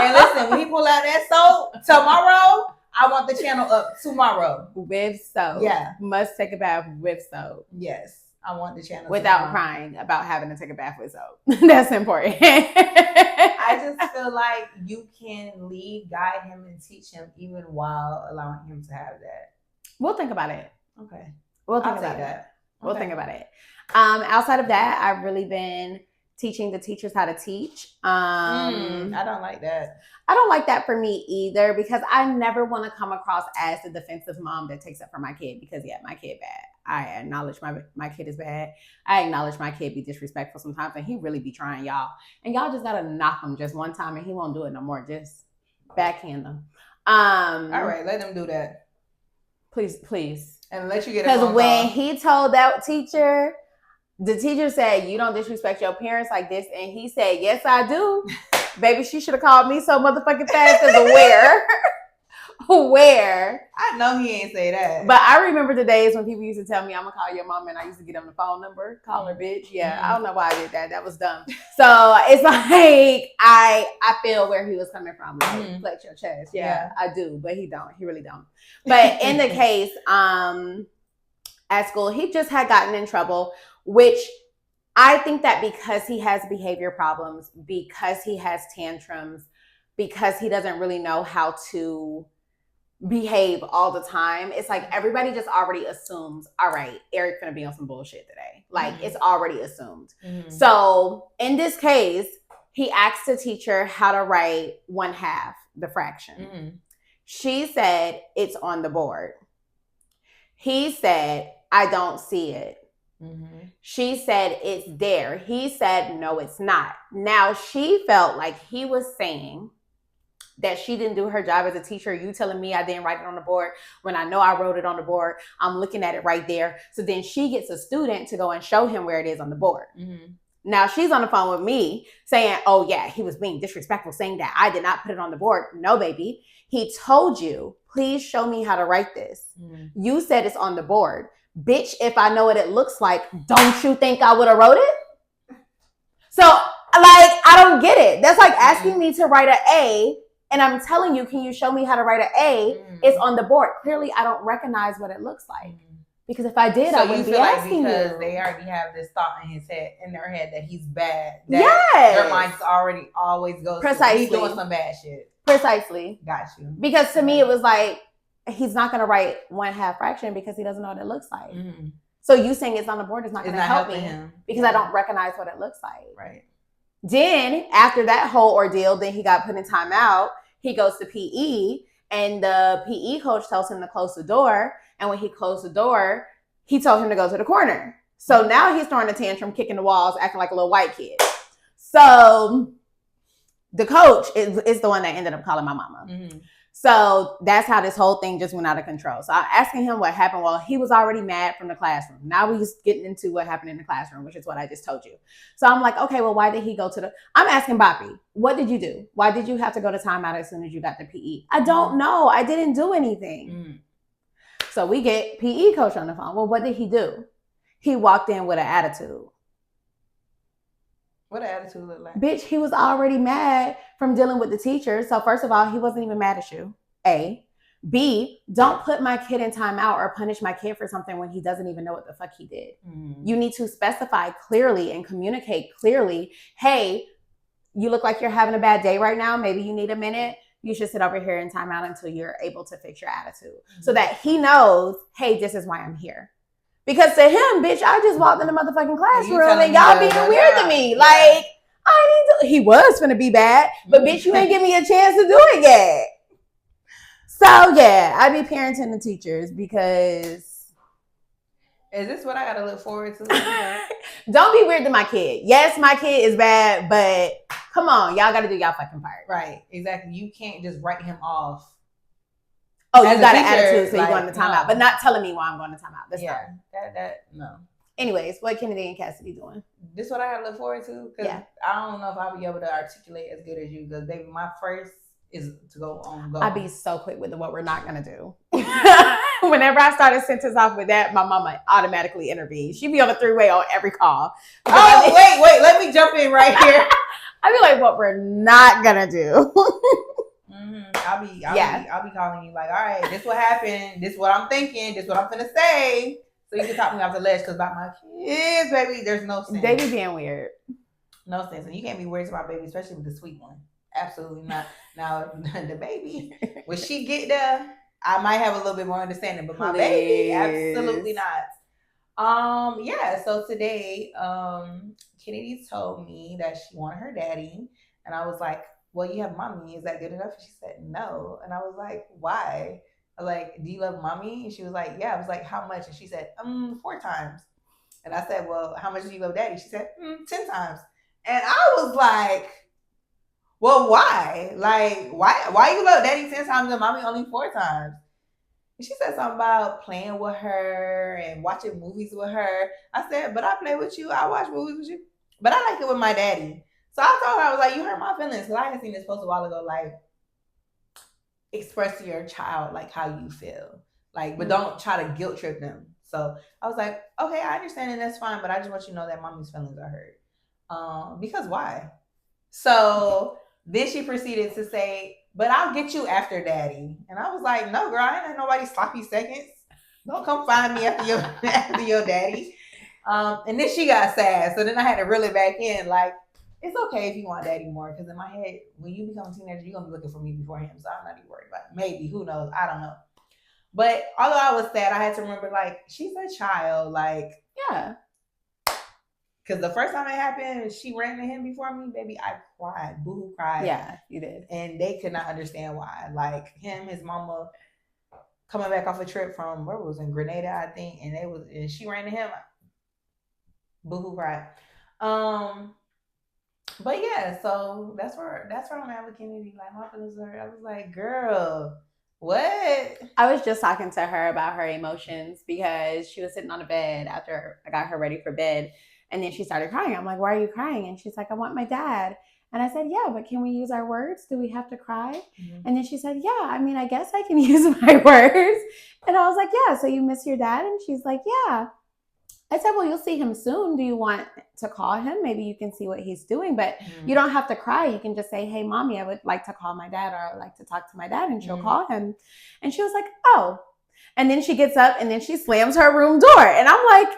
And listen, when he pull out that soap tomorrow, I want the channel up tomorrow with soap. Yeah, must take a bath with soap. Yes. I want the channel without crying about having to take a bath with soap. That's important. I just feel like you can lead, guide him, and teach him even while allowing him to have that. We'll think about it. Okay. We'll think about it. We'll think about it. Outside of that, I've really been teaching the teachers how to teach. I don't like that. I don't like that for me either because I never want to come across as the defensive mom that takes up for my kid because, yeah, my kid bad. I acknowledge my kid is bad. I acknowledge my kid be disrespectful sometimes, and he really be trying, y'all. And y'all just got to knock him just one time, and he won't do it no more. Just backhand him. All right, let him do that. Please. And let you get a because when he told that teacher, the teacher said, "You don't disrespect your parents like this," and he said, "Yes, I do." Baby, she should have called me so motherfucking fast as aware. Where I know he ain't say that, but I remember the days when people used to tell me I'm gonna call your mom, and I used to get them the phone number, call her bitch. Yeah, I don't know why I did that. That was dumb. So it's like I feel where he was coming from. Like, flex your chest. Yeah, I do, but he don't. He really don't. But in the case, at school, he just had gotten in trouble, which I think that because he has behavior problems, because he has tantrums, because he doesn't really know how to behave all the time, it's like everybody just already assumes, all right, Eric gonna be on some bullshit today. Like it's already assumed. So in this case, he asked the teacher how to write 1/2 the fraction. She said it's on the board. He said, I don't see it. She said it's there. He said no, it's not. Now she felt like he was saying that she didn't do her job as a teacher. You telling me I didn't write it on the board when I know I wrote it on the board. I'm looking at it right there. So then she gets a student to go and show him where it is on the board. Now she's on the phone with me saying, oh yeah, he was being disrespectful saying that I did not put it on the board. No, baby. He told you, please show me how to write this. You said it's on the board. Bitch, if I know what it looks like, don't you think I would have wrote it? So like, I don't get it. That's like asking me to write an A. And I'm telling you, can you show me how to write an A? It's on the board. Clearly, I don't recognize what it looks like. Because if I did, I wouldn't be asking you. Because they already have this thought in their head that he's bad. That their minds already always goes precisely. He's doing some bad shit. Precisely. Got you. Because to me, it was like, he's not going to write 1/2 fraction because he doesn't know what it looks like. So you saying it's on the board is not going to help me because I don't recognize what it looks like. Right. Then after that whole ordeal, then he got put in timeout. He goes to PE, and the PE coach tells him to close the door. And when he closed the door, he told him to go to the corner. So now he's throwing a tantrum, kicking the walls, acting like a little white kid. So the coach is the one that ended up calling my mama. So that's how this whole thing just went out of control. So I'm asking him what happened. Well, he was already mad from the classroom. Now we're just getting into what happened in the classroom, which is what I just told you. So I'm like, okay, well, why did he go to I'm asking Boppy, what did you do? Why did you have to go to timeout as soon as you got the PE? I don't know. I didn't do anything. So we get PE coach on the phone. Well, what did he do? He walked in with an attitude. What attitude look like? Bitch, he was already mad from dealing with the teacher. So first of all, he wasn't even mad at you. A. B, don't put my kid in timeout or punish my kid for something when he doesn't even know what the fuck he did. You need to specify clearly and communicate clearly. Hey, you look like you're having a bad day right now. Maybe you need a minute. You should sit over here in timeout until you're able to fix your attitude so that he knows, hey, this is why I'm here. Because to him, bitch, I just walked in the motherfucking classroom and y'all being weird to me. Like, I didn't do. He was finna be bad, but bitch, you ain't give me a chance to do it yet. So yeah, I be parenting the teachers because. Is this what I gotta look forward to? Don't be weird to my kid. Yes, my kid is bad, but come on, y'all gotta do y'all fucking part. Right, exactly. You can't just write him off. Oh, you got an attitude, so you're going to timeout, but not telling me why I'm going to timeout. That's that no. Anyways, what Kennedy and Cassidy doing? This is what I gotta look forward to because Yeah. I don't know if I'll be able to articulate as good as you. Because baby, my first is to go on go. I'd be so quick with what we're not gonna do. Whenever I start a sentence off with that, my mama automatically intervenes. She'd be on a three-way on every call. Wait, let me jump in right here. I'd be like, what we're not gonna do. I'll be calling you like, all right, this what happened, this what I'm thinking, this what I'm finna say. So you can talk me off the ledge because about my kids, baby, there's no sense. They be being weird. No sense. And you can't be worried about baby, especially with the sweet one. Absolutely not. Now the baby, when she get there, I might have a little bit more understanding, but my baby, absolutely not. Yeah, so today, Kennedy told me that she wanted her daddy, and I was like, well, you have mommy, is that good enough? And she said no. And I was like, why? I was like, do you love mommy? And she was like, yeah. I was like, how much? And she said 4 times. And I said, well, how much do you love daddy? She said 10 times. And I was like, well, why? Like, why you love daddy 10 times and mommy only 4 times? And she said something about playing with her and watching movies with her. I said, but I play with you. I watch movies with you. But I like it with my daddy. So I told her, I was like, you hurt my feelings. Because I had seen this post a while ago, like, express to your child, like, how you feel. Like, but don't try to guilt trip them. So I was like, okay, I understand and that's fine. But I just want you to know that mommy's feelings are hurt. Because why? So then she proceeded to say, but I'll get you after daddy. And I was like, no, girl, I ain't had nobody sloppy seconds. Don't come find me after your daddy. And then she got sad. So then I had to reel it back in, like, it's okay if you want daddy more. Because in my head, when you become a teenager, you're going to be looking for me before him. So I'm not even worried about it. Maybe. Who knows? I don't know. But although I was sad, I had to remember, like, she's a child. Like, yeah. Because the first time it happened, she ran to him before me, baby, I cried. Boo-hoo cried. Yeah, you did. And they could not understand why. Like, him, his mama, coming back off a trip from, where was it, in Grenada, I think. And she ran to him. Boo-hoo cried. But yeah, so that's where I'm at with Kennedy. Like, my feelings hurt. I was like, girl, what? I was just talking to her about her emotions because she was sitting on the bed after I got her ready for bed. And then she started crying. I'm like, why are you crying? And she's like, I want my dad. And I said, yeah, but can we use our words? Do we have to cry? Mm-hmm. And then she said, yeah, I mean, I guess I can use my words. And I was like, yeah, so you miss your dad? And she's like, yeah. I said, well, you'll see him soon. Do you want to call him? Maybe you can see what he's doing, but you don't have to cry. You can just say, hey, mommy, I would like to call my dad, or I would like to talk to my dad, and she'll call him. And she was like, oh. And then she gets up and then she slams her room door. And I'm like,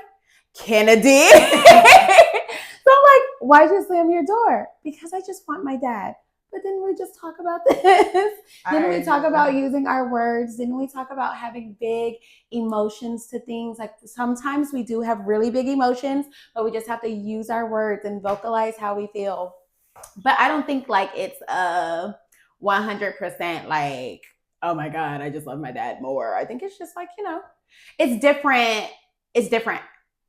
Kennedy. So I'm like, why'd you slam your door? Because I just want my dad. But then we just talk about this. Then we talk about using our words. Then we talk about having big emotions to things. Like, sometimes we do have really big emotions, but we just have to use our words and vocalize how we feel. But I don't think like it's 100% like, oh my God, I just love my dad more. I think it's just like, it's different. It's different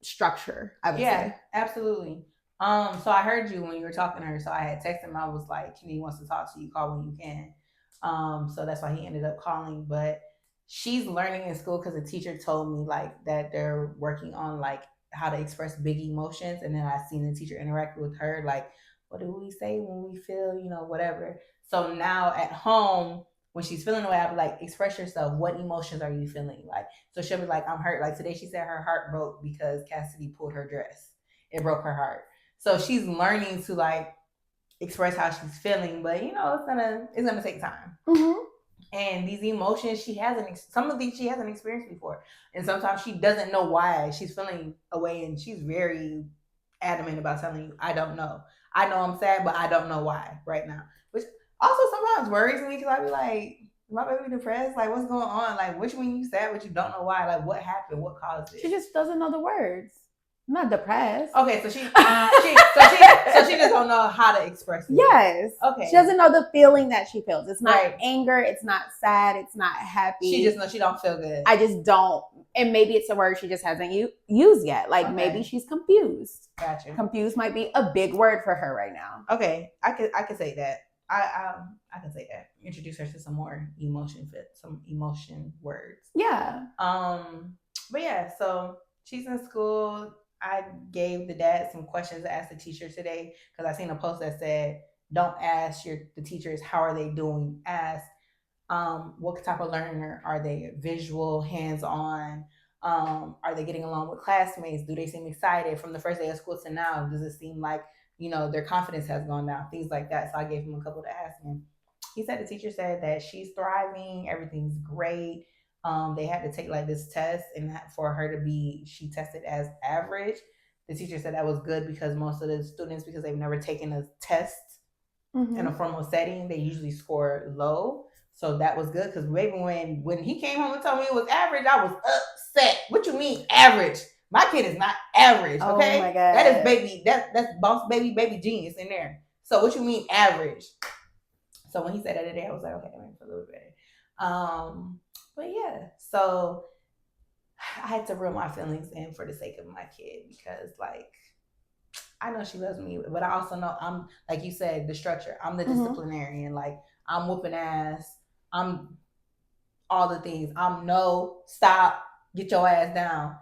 structure, I would say. Yeah, absolutely. So I heard you when you were talking to her. So I had texted him. I was like, Kenny wants to talk to you. Call when you can. So that's why he ended up calling. But she's learning in school because the teacher told me like that they're working on like how to express big emotions. And then I seen the teacher interact with her. Like, what do we say when we feel, whatever. So now at home, when she's feeling the way, I'll be like, express yourself. What emotions are you feeling? Like, so she'll be like, I'm hurt. Like today she said her heart broke because Cassidy pulled her dress. It broke her heart. So she's learning to like express how she's feeling, but it's gonna take time. Mm-hmm. And these emotions some of these she hasn't experienced before, and sometimes she doesn't know why she's feeling a way, and she's very adamant about telling you, I don't know. I know I'm sad, but I don't know why right now. Which also sometimes worries me because I be like, my baby depressed. Like, what's going on? Like, which when you sad, but you don't know why? Like, what happened? What caused it? She just doesn't know the words. I'm not depressed. Okay, so she just don't know how to express it. Yes. Okay. She doesn't know the feeling that she feels. It's not anger. It's not sad. It's not happy. She just knows she don't feel good. I just don't. And maybe it's a word she just hasn't used yet. Like maybe she's confused. Gotcha. Confused might be a big word for her right now. Okay, I could say that. I can say that. Introduce her to some more some emotion words. Yeah. But yeah, so she's in school. I gave the dad some questions to ask the teacher today because I seen a post that said, "Don't ask the teachers how are they doing. Ask what type of learner are they? Visual, hands on. Are they getting along with classmates? Do they seem excited from the first day of school to now? Does it seem like their confidence has gone down? Things like that." So I gave him a couple to ask him. He said the teacher said that she's thriving, everything's great. They had to take like this test, and for her to be, she tested as average. The teacher said that was good because most of the students, because they've never taken a test in a formal setting, they usually score low. So that was good because maybe when he came home and told me it was average, I was upset. What you mean average? My kid is not average, okay? Oh my God. That is baby. That's boss baby genius in there. So what you mean average? So when he said that today, I was like, okay, that makes a little better. But yeah, so I had to reel my feelings in for the sake of my kid because like I know she loves me, but I also know I'm, like you said, the structure. I'm the disciplinarian. Like I'm whooping ass. I'm all the things. I'm no stop, get your ass down.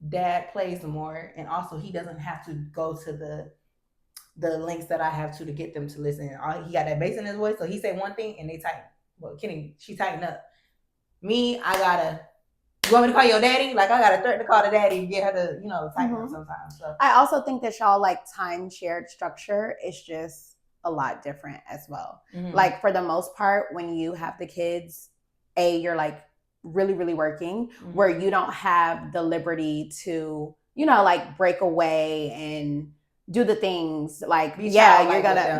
Dad plays more, and also he doesn't have to go to the links that I have to get them to listen. He got that bass in his voice, so he say one thing and they tighten. Well, Kenny, she tighten up. Me, I gotta. You want me to call your daddy? Like I gotta threaten to call the daddy and get her to, tighten up sometimes. So I also think that y'all like time shared structure is just a lot different as well. Like for the most part, when you have the kids, you're like really, really working where you don't have the liberty to, like break away and do the things like you're gonna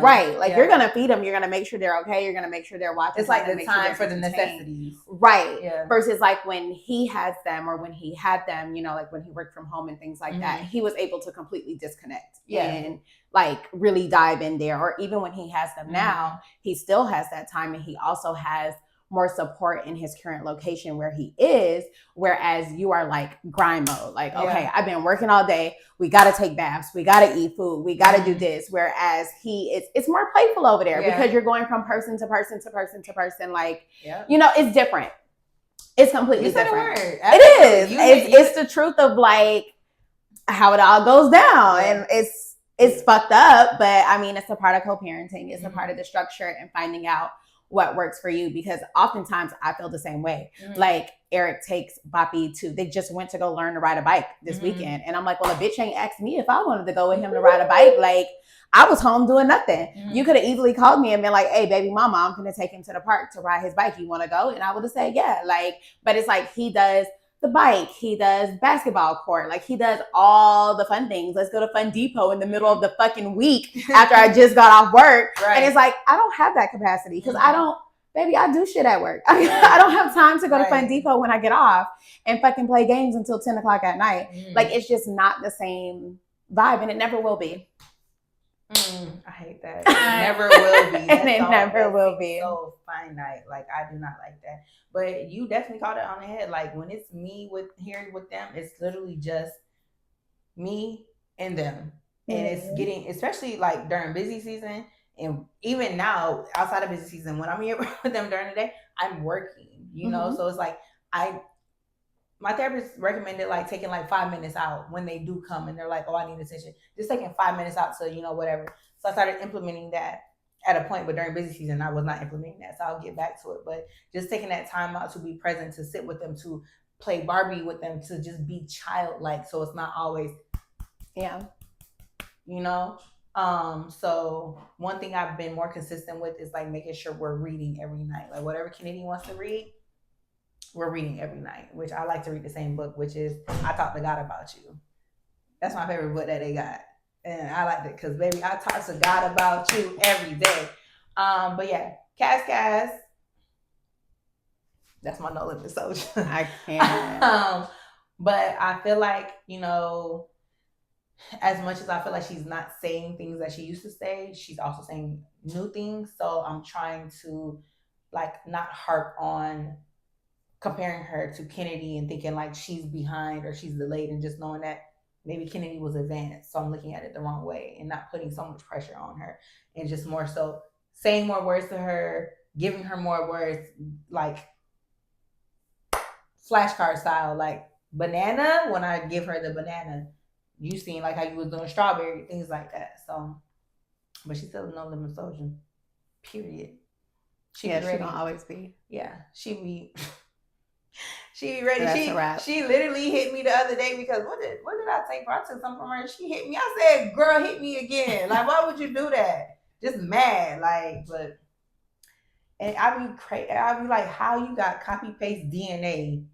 you're gonna feed them, you're gonna make sure they're okay, you're gonna make sure they're watching. It's like the time for the necessities, right? Yeah. Versus like when he has them or when he had them, like when he worked from home and things like that, he was able to completely disconnect and like really dive in there. Or even when he has them now, he still has that time, and he also has more support in his current location where he is, whereas you are like grind mode, like okay, I've been working all day, we got to take baths, we got to eat food, we got to do this, whereas it's more playful over there because you're going from person to person to person to person, like it's different, it's completely different. It is. It's the truth of like how it all goes down, and it's fucked up, but I mean it's a part of co-parenting, it's a part of the structure and finding out what works for you, because oftentimes I feel the same way. Like Eric takes Boppy they just went to go learn to ride a bike this weekend, and I'm like, well, a bitch ain't asked me if I wanted to go with him to ride a bike. Like I was home doing nothing. You could have easily called me and been like, hey baby mama, I'm gonna take him to the park to ride his bike, you want to go? And I would have said yeah. Like, but it's like he does the bike, he does basketball court, like he does all the fun things. Let's go to Fun Depot in the middle of the fucking week after I just got off work. And it's like, I don't have that capacity because I do shit at work. I don't have time to go to Fun Depot when I get off and fucking play games until 10 o'clock at night. Like it's just not the same vibe, and it never will be. I hate that. It never will be. And it never will be. So finite. Like I do not like that. But you definitely called it on the head. Like when it's me here with them, it's literally just me and them. And it's getting, especially like during busy season, and even now outside of busy season, when I'm here with them during the day, I'm working. So it's like my therapist recommended like taking like 5 minutes out when they do come and they're like, oh, I need attention. Just taking 5 minutes out to, whatever. So I started implementing that at a point, but during busy season, I was not implementing that. So I'll get back to it. But just taking that time out to be present, to sit with them, to play Barbie with them, to just be childlike. So it's not always, so one thing I've been more consistent with is like making sure we're reading every night. Like whatever Kennedy wants to read, we're reading every night, which I like to read the same book, which is I Talk to God About You. That's my favorite book that they got. And I like it because, baby, I talk to God about you every day. But yeah, Cass. That's my no limit soldier. I can't. But I feel like, as much as I feel like she's not saying things that she used to say, she's also saying new things. So I'm trying to like not harp on comparing her to Kennedy and thinking like she's behind or she's delayed, and just knowing that maybe Kennedy was advanced. So I'm looking at it the wrong way and not putting so much pressure on her, and just more so saying more words to her, giving her more words, like flashcard style, like banana. When I give her the banana, you seen like how you was doing strawberry, things like that. So, but she still no limit social. Period. She gonna always be. Yeah, she be. She be ready. That's a wrap. She literally hit me the other day because what did I take for? I took something from her. She hit me. I said, "Girl, hit me again." Like, why would you do that? Just mad, like, but. And I be crazy. I be like, how you got copy paste DNA,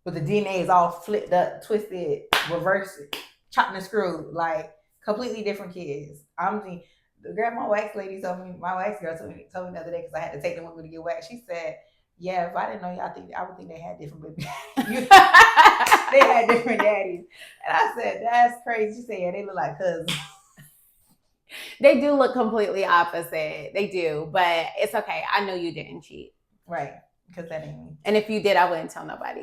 but the DNA is all flipped up, twisted, reversed, chopped and screwed, like completely different kids. The girl, my wax lady told me, my wax girl told me the other day because I had to take them with me to get waxed. She said, "Yeah, if I didn't know y'all, I would think they had different baby. They had different daddies." And I said, "That's crazy." She said, "Yeah, they look like cousins." They do look completely opposite. They do, but it's okay. I know you didn't cheat. Right, because that ain't me. And if you did, I wouldn't tell nobody.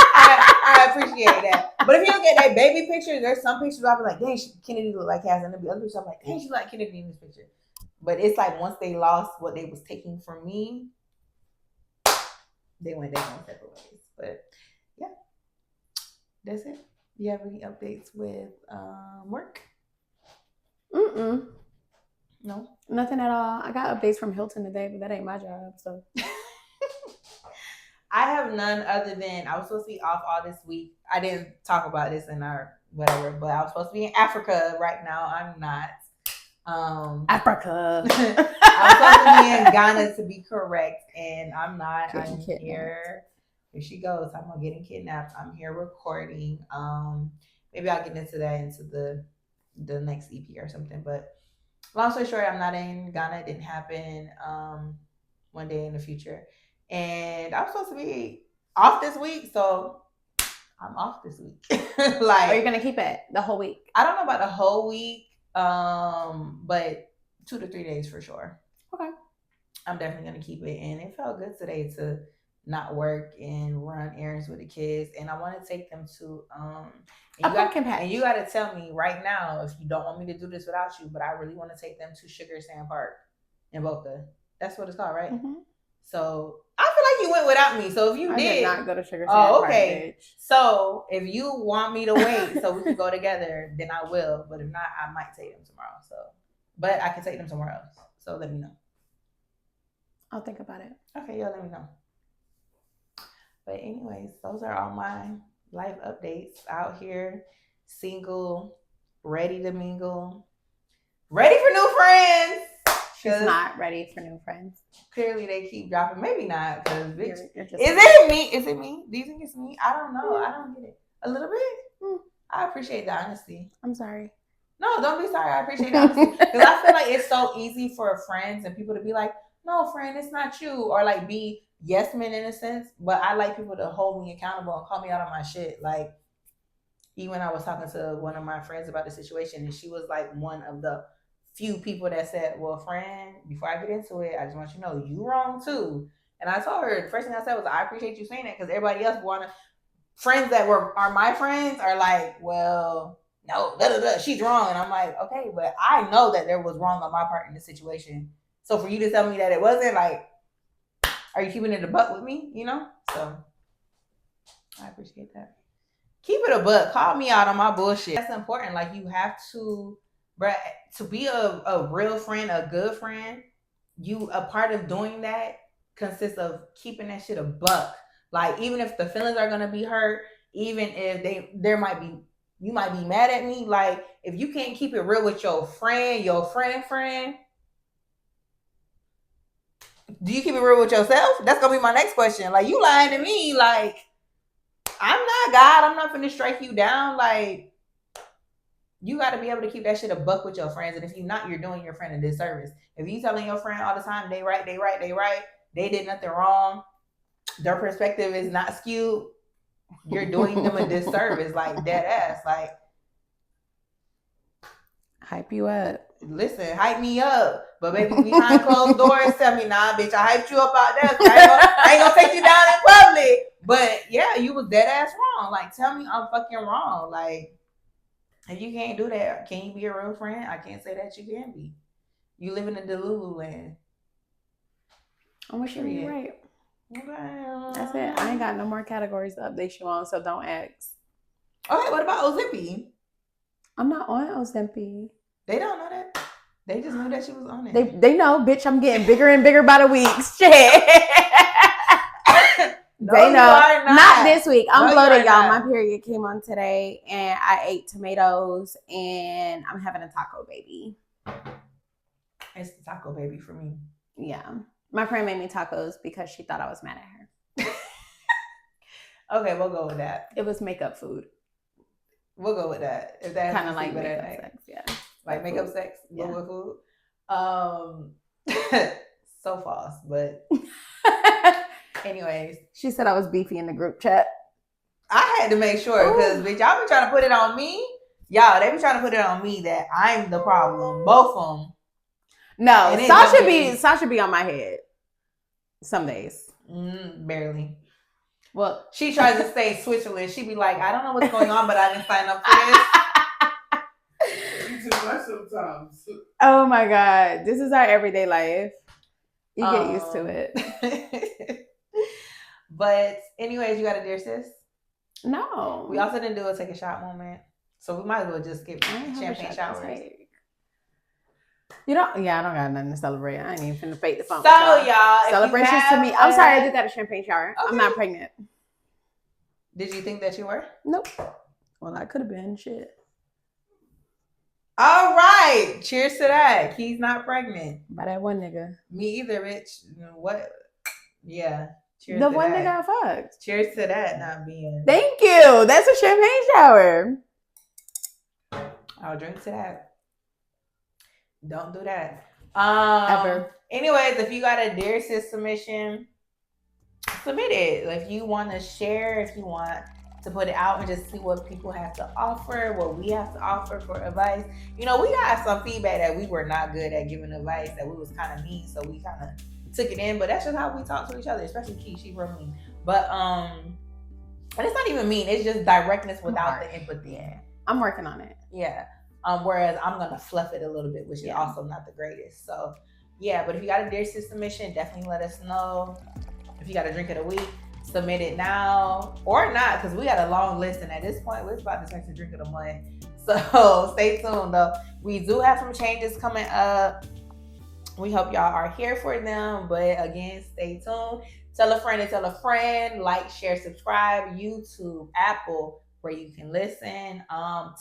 I appreciate that. But if you look at that baby picture, there's some pictures I'll be like, dang, Kennedy look like Cass. And there'll be other pictures I'm like, dang, she look like Kennedy in this picture. But it's like once they lost what they was taking from me, they went their own separate ways. But yeah, that's it. Do you have any updates with work? No, nothing at all. I got updates from Hilton today, but that ain't my job. So I have none other than I was supposed to be off all this week. I didn't talk about this in our whatever, but I was supposed to be in Africa right now. I'm not. Africa. I was supposed to be in Ghana to be correct, and I'm not. I'm here. Here she goes. I'm getting kidnapped. I'm here recording. Maybe I'll get into the next EP or something. But long story short, I'm not in Ghana. It didn't happen. One day in the future. And I'm supposed to be off this week, so I'm off this week. Like, are you gonna keep it the whole week? I don't know about the whole week, but 2 to 3 days for sure. Okay. I'm definitely gonna keep it, and it felt good today to not work and run errands with the kids, and I want to take them to and you got to tell me right now if you don't want me to do this without you, but I really want to take them to Sugar Sand Park in Boca. That's what it's called, right? Mm-hmm. So I feel like you went without me. So if you did not go to Sugar Sand Park, okay. Bitch. So if you want me to wait so we can go together, then I will. But if not, I might take them tomorrow. So, but I can take them somewhere else. So let me know. I'll think about it. Okay, yeah, let me know. But anyways, those are all my life updates out here. Single, ready to mingle, ready for new friends. She's not ready for new friends. Clearly, they keep dropping. Maybe not, because bitch. Is it me? Is it me? Do you think it's me? I don't know. I don't get it. A little bit. I appreciate the honesty. I'm sorry. No, don't be sorry. I appreciate the honesty because I feel like it's so easy for friends and people to be like, "No, friend, it's not you," or like be yes men in a sense. But I like people to hold me accountable and call me out on my shit. Like, even I was talking to one of my friends about the situation, and she was like one of the few people that said, "Well, friend, before I get into it, I just want you to know you wrong too." And I told her the first thing I said was, "I appreciate you saying that," because everybody else friends that are my friends are like, "Well, no, she's wrong," and I'm like, "Okay, but I know that there was wrong on my part in this situation. So for you to tell me that it wasn't, like, are you keeping it a buck with me? You know?" So I appreciate that. Keep it a buck. Call me out on my bullshit. That's important. Like, you have to. But to be a real friend, a good friend, a part of doing that consists of keeping that shit a buck. Like, even if the feelings are gonna be hurt, even if you might be mad at me. Like, if you can't keep it real with your friend, do you keep it real with yourself? That's gonna be my next question. Like, you lying to me, like, I'm not God. I'm not finna strike you down. Like, you got to be able to keep that shit a buck with your friends. And if you're not, you're doing your friend a disservice. If you telling your friend all the time, they right, they did nothing wrong, their perspective is not skewed, you're doing them a disservice. Like, dead ass. Like, hype you up. Listen, hype me up. But baby, behind closed doors, tell me, nah, bitch, I hyped you up out there. I ain't gonna take you down in public. But yeah, you was dead ass wrong. Like, tell me I'm fucking wrong. Like, if you can't do that, can you be a real friend? I can't say that you can be. You live in a Delulu land. I'm sure you're right. Okay. That's it. I ain't got no more categories to update you on, so don't ask. Okay, what about Ozempic? I'm not on Ozempic. They don't know that. They just knew that she was on it. They know, bitch. I'm getting bigger and bigger by the week. Shit. No, They know. you are Not this week. I'm No, you bloated, are y'all. not. My period came on today, and I ate tomatoes, and I'm having a taco baby. It's the taco baby for me. Yeah. My friend made me tacos because she thought I was mad at her. Okay, we'll go with that. It was makeup food. We'll go with that. If that Kind of like makeup sex, yeah. Like makeup food. sex, Yeah. with food. So false, but anyways. She said I was beefy in the group chat. I had to make sure because bitch, y'all be trying to put it on me. Y'all, they be trying to put it on me that I'm the problem. Both of them. No, Sasha be on my head. Some days. Barely. Well, she tries to stay Switzerland. She be like, I don't know what's going on, but I didn't sign up for this. You too much sometimes. Oh my God. This is our everyday life. You get used to it. But anyways, you got a dear sis? No. We also didn't do a take a shot moment. So we might as well just skip champagne showers. You don't? Yeah, I don't got nothing to celebrate. I ain't even finna fake the funk. So y'all, celebrations to me. I'm sorry I did that a champagne shower. Okay. I'm not pregnant. Did you think that you were? Nope. Well, I could have been. Shit. All right. Cheers to that. Key's not pregnant. By that one nigga. Me either, bitch. What? Yeah. Cheers the to one that. nigga I fucked. Cheers to that not being. Thank you. That's a champagne shower. I'll drink to that. Don't do that. Ever. Anyways, if you got a Dear Sis submission, submit it. If you want to share, if you want to put it out and just see what people have to offer, what we have to offer for advice. You know, we got some feedback that we were not good at giving advice, that we was kind of mean, so we kind of took it in. But that's just how we talk to each other, especially Key. She real mean. But and it's not even mean. It's just directness without the empathy. Yeah. I'm working on it. Yeah. Whereas I'm gonna fluff it a little bit, which is also not the greatest. So yeah, but if you got a Dear Sis submission, definitely let us know. If you got a drink of the week, submit it now or not, because we got a long list, and at this point we're about to take the drink of the month. So stay tuned though. We do have some changes coming up. We hope y'all are here for them. But again, stay tuned. Tell a friend to tell a friend. Like, share, subscribe. YouTube, Apple, where you can listen.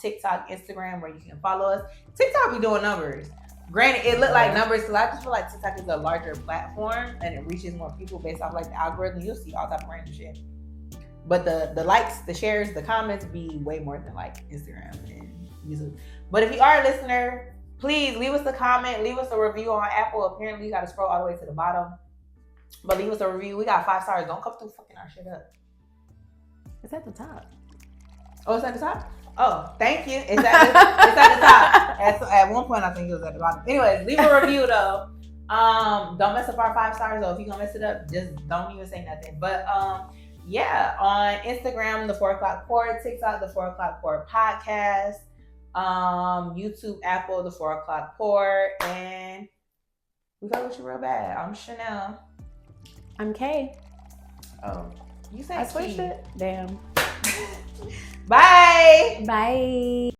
TikTok, Instagram, where you can follow us. TikTok be doing numbers. Granted, it looked like numbers because I just feel like TikTok is a larger platform and it reaches more people based off like the algorithm. You'll see all type of random shit. But the likes, the shares, the comments be way more than like Instagram and YouTube. But if you are a listener, please leave us a comment, leave us a review on Apple. Apparently, you got to scroll all the way to the bottom. But leave us a review. We got 5 stars. Don't come through fucking our shit up. It's at the top. Oh, it's at the top? Oh, thank you. It's at the top. At one point, I think it was at the bottom. Anyways, leave a review, though. Don't mess up our 5 stars, though. If you're going to mess it up, just don't even say nothing. But, yeah, on Instagram, the 4 o'clock Port, TikTok, the 4 o'clock Port podcast, YouTube, Apple, the 4 o'clock Port, and we got with you real bad. I'm Chanel. I'm Kay. Oh, you said I switched it? Damn. Bye. Bye.